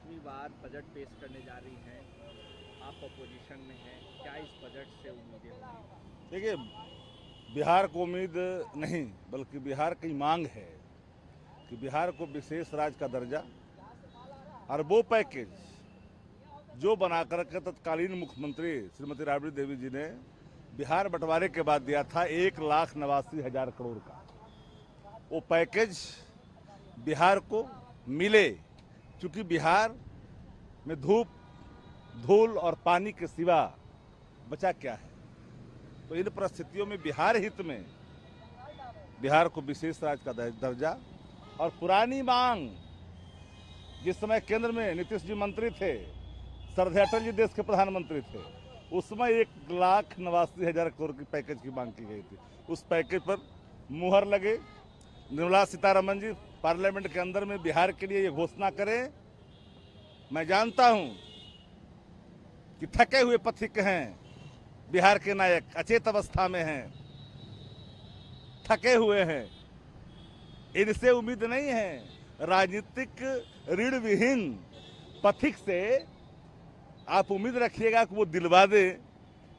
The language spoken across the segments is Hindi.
सातवीं बार बजट पेश करने जा रही हैं। आप अपोजिशन में हैं, क्या इस बजट से उम्मीदें होंगी? देखिए, बिहार को उम्मीद नहीं बल्कि बिहार की मांग है कि बिहार को विशेष राज्य का दर्जा और वो पैकेज जो बनाकर के तत्कालीन मुख्यमंत्री श्रीमती राबड़ी देवी जी ने बिहार बंटवारे के बाद दिया था 1,89,000 करोड़ का, वो पैकेज बिहार को मिले। क्योंकि बिहार में धूप, धूल और पानी के सिवा बचा क्या है। तो इन परिस्थितियों में बिहार हित में बिहार को विशेष राज्य का दर्जा और पुरानी मांग, जिस समय केंद्र में नीतीश जी मंत्री थे, श्रद्धेय अटल जी देश के प्रधानमंत्री थे, उस समय 1,89,000 करोड़ की पैकेज की मांग की गई थी। उस पैकेज पर मुहर लगे। निर्मला सीतारमण जी पार्लियामेंट के अंदर में बिहार के लिए ये घोषणा करें। मैं जानता हूं कि थके हुए पथिक हैं बिहार के नायक, अचेत अवस्था में हैं, थके हुए हैं। इनसे उम्मीद नहीं है। राजनीतिक ऋण विहीन पथिक से आप उम्मीद रखिएगा कि वो दिलवा दे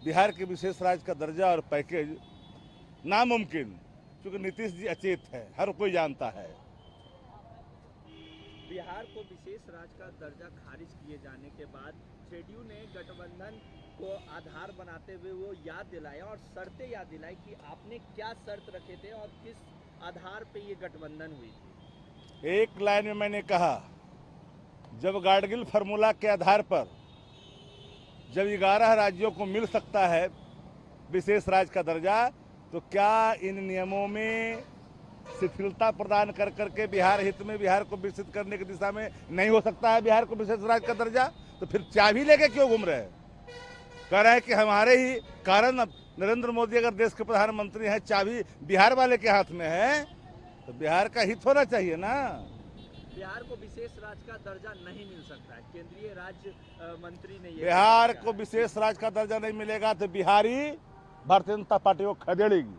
बिहार के विशेष राज्य का दर्जा और पैकेज, नामुमकिन। क्योंकि नीतीश जी अचेत है, हर कोई जानता है। बिहार को विशेष राज्य का दर्जा खारिज किए जाने के बाद जेडीयू ने गठबंधन को आधार बनाते हुए वो याद दिलाया और शर्तें याद दिलाई कि आपने क्या शर्त रखे थे और किस आधार पे ये गठबंधन हुई थी। एक लाइन में मैंने कहा, जब गाडगिल फार्मूला के आधार पर जब 11 राज्यों को मिल सकता है विशेष राज्य का दर्जा, तो क्या इन नियमों में शिथिलता प्रदान कर करके बिहार हित में बिहार को विकसित करने की दिशा में नहीं हो सकता है बिहार को विशेष राज्य का दर्जा? तो फिर चाबी लेके क्यों घूम रहे हैं? कह रहे हैं कि हमारे ही कारण अब नरेंद्र मोदी अगर देश के प्रधानमंत्री हैं, चाबी बिहार वाले के हाथ में है, तो बिहार का हित होना चाहिए ना। बिहार को विशेष राज्य का दर्जा नहीं मिल सकता है, केंद्रीय राज्य मंत्री ने ये बिहार को विशेष राज्य का दर्जा नहीं मिलेगा तो बिहारी भारतीय जनता पार्टी को खदेड़ेगी।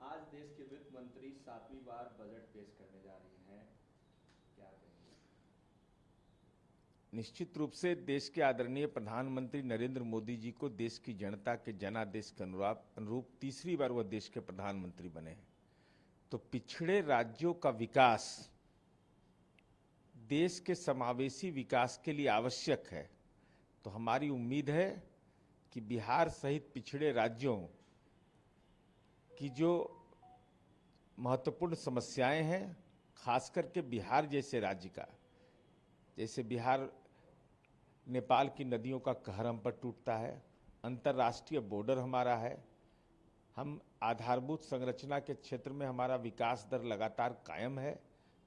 आज देश के वित्त मंत्री सातवीं बार बजट पेश करने जा रही हैं, क्या कहेंगे? निश्चित रूप से देश के आदरणीय प्रधानमंत्री नरेंद्र मोदी जी को देश की जनता के जनादेश के अनुरूप तीसरी बार वह देश के प्रधानमंत्री बने हैं। तो पिछड़े राज्यों का विकास देश के समावेशी विकास के लिए आवश्यक है। तो हमारी उम्मीद है कि बिहार सहित पिछड़े राज्यों की जो महत्वपूर्ण समस्याएं हैं, खास करके बिहार जैसे राज्य का, जैसे बिहार नेपाल की नदियों का कहर हम पर टूटता है, अंतर्राष्ट्रीय बॉर्डर हमारा है, हम आधारभूत संरचना के क्षेत्र में हमारा विकास दर लगातार कायम है।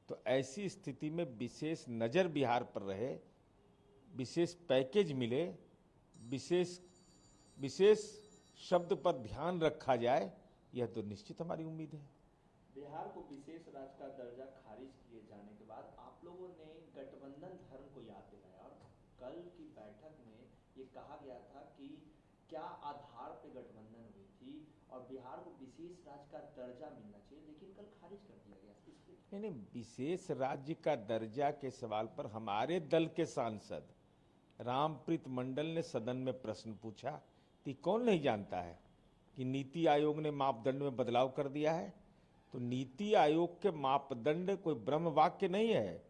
तो ऐसी स्थिति में विशेष नज़र बिहार पर रहे, विशेष पैकेज मिले, विशेष विशेष शब्द पर ध्यान रखा जाए, यह तो निश्चित हमारी उम्मीद है। बिहार को विशेष राज्य का दर्जा खारिज किए जाने के बाद आप लोगों ने गठबंधन धर्म को याद दिलाया और कल की बैठक में ये कहा गया था कि क्या आधार पे गठबंधन हुई थी और बिहार को विशेष राज्य का दर्जा मिलना चाहिए, लेकिन कल खारिज कर दिया गया। नहीं, विशेष राज्य का दर्जा के सवाल पर हमारे दल के सांसद रामप्रीत मंडल ने सदन में प्रश्न पूछा कि कौन नहीं जानता है कि नीति आयोग ने मापदंड में बदलाव कर दिया है। तो नीति आयोग के मापदंड कोई ब्रह्म वाक्य नहीं है,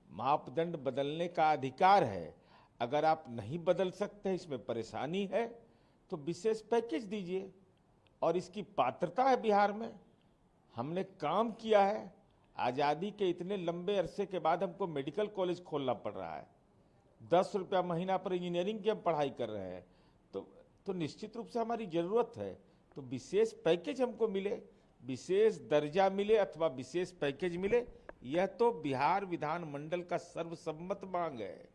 मापदंड बदलने का अधिकार है। अगर आप नहीं बदल सकते, इसमें परेशानी है, तो विशेष पैकेज दीजिए। और इसकी पात्रता है बिहार में, हमने काम किया है। आज़ादी के इतने लंबे अरसे के बाद हमको मेडिकल कॉलेज खोलना पड़ रहा है, 10 रुपया महीना पर इंजीनियरिंग की हम पढ़ाई कर रहे हैं। तो निश्चित रूप से हमारी जरूरत है। तो विशेष पैकेज हमको मिले, विशेष दर्जा मिले अथवा विशेष पैकेज मिले, यह तो बिहार विधानमंडल का सर्वसम्मत मांग है।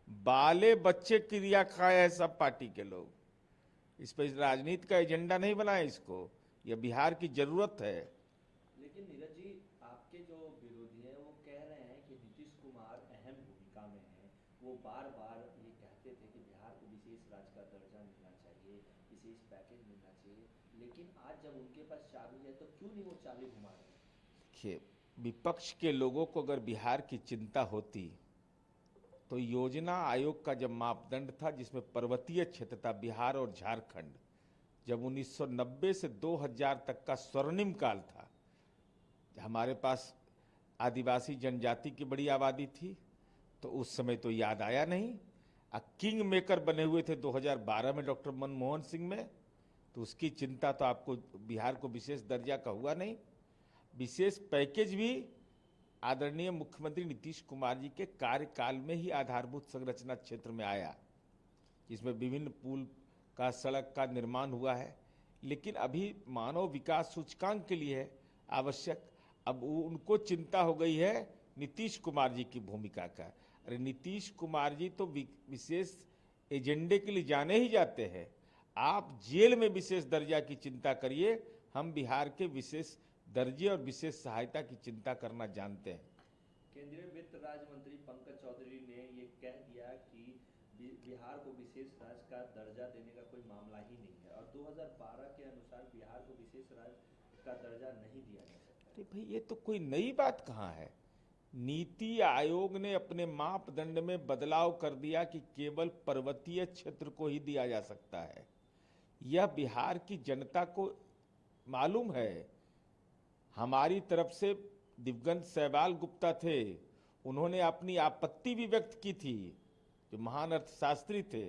बाले बच्चे क्रिया खाए हैं सब पार्टी के लोग। इस पर राजनीति का एजेंडा नहीं बनाए इसको, यह बिहार की जरूरत है। लेकिन नीरज जी, आपके जो विरोधी हैं वो कह रहे हैं कि नीतीश कुमार अहम भूमिका में हैं। वो बार बार ये कहते थे कि बिहार को विशेष राज्य का दर्जा मिलना चाहिए, विशेष पैकेज मिलना चाहिए, लेकिन आज जब उनके पास चाबी है तो क्यों नहीं वो चाबी घुमा रहे हैं? देखिए, विपक्ष के लोगों को अगर बिहार की चिंता होती तो योजना आयोग का जब मापदंड था, जिसमें पर्वतीय क्षेत्र था बिहार और झारखंड, जब 1990 से 2000 तक का स्वर्णिम काल था, हमारे पास आदिवासी जनजाति की बड़ी आबादी थी, तो उस समय तो याद आया नहीं। किंग मेकर बने हुए थे 2012 में डॉक्टर मनमोहन सिंह में, तो उसकी चिंता तो आपको बिहार को विशेष दर्जा का हुआ नहीं। विशेष पैकेज भी आदरणीय मुख्यमंत्री नीतीश कुमार जी के कार्यकाल में ही आधारभूत संरचना क्षेत्र में आया, जिसमें विभिन्न पुल का, सड़क का निर्माण हुआ है। लेकिन अभी मानव विकास सूचकांक के लिए है आवश्यक, अब उनको चिंता हो गई है नीतीश कुमार जी की भूमिका का। अरे नीतीश कुमार जी तो विशेष एजेंडे के लिए जाने ही जाते हैं। आप जेल में विशेष दर्जा की चिंता करिए, हम बिहार के विशेष दर्जे और विशेष सहायता की चिंता करना जानते हैं। केंद्रीय वित्त राज्य मंत्री पंकज चौधरी ने ये कह दिया कि बिहार को विशेष राज्य का दर्जा देने का कोई मामला ही नहीं है, और 2012 के अनुसार बिहार को विशेष राज्य का दर्जा नहीं दिया जा सकता। अरे भाई, ये तो कोई नई बात कहाँ है। नीति आयोग ने अपने मापदंड में बदलाव कर दिया कि केवल पर्वतीय क्षेत्र को ही दिया जा सकता है। यह बिहार की जनता को मालूम है। हमारी तरफ से दिवंगत सहवाल गुप्ता थे, उन्होंने अपनी आपत्ति भी व्यक्त की थी, जो महान अर्थशास्त्री थे,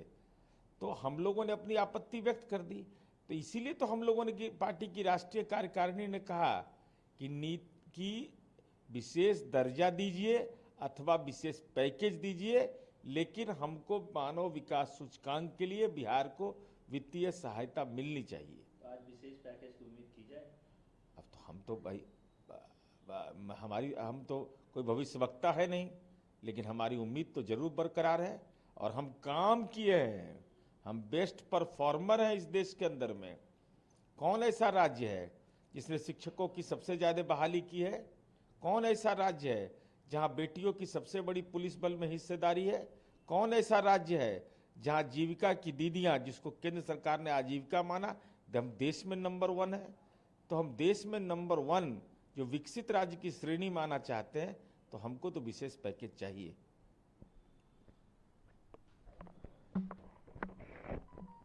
तो हम लोगों ने अपनी आपत्ति व्यक्त कर दी। तो इसीलिए तो हम लोगों ने पार्टी की राष्ट्रीय कार्यकारिणी ने कहा कि विशेष दर्जा दीजिए अथवा विशेष पैकेज दीजिए, लेकिन हमको मानव विकास सूचकांक के लिए बिहार को वित्तीय सहायता मिलनी चाहिए। तो आज विशेष पैकेज की उम्मीद की जाए। अब तो हम तो भाई हम तो कोई भविष्यवक्ता है नहीं, लेकिन हमारी उम्मीद तो जरूर बरकरार है और हम काम किए हैं। हम बेस्ट परफॉर्मर हैं इस देश के अंदर में। कौन ऐसा राज्य है जिसने शिक्षकों की सबसे ज्यादा बहाली की है? कौन ऐसा राज्य है जहां बेटियों की सबसे बड़ी पुलिस बल में हिस्सेदारी है? कौन ऐसा राज्य है जहां जीविका की दीदियां, जिसको केंद्र सरकार ने आजीविका माना, हम देश में नंबर 1 है? तो हम देश में नंबर 1 जो विकसित राज्य की श्रेणी माना चाहते हैं, तो हमको तो विशेष पैकेज चाहिए।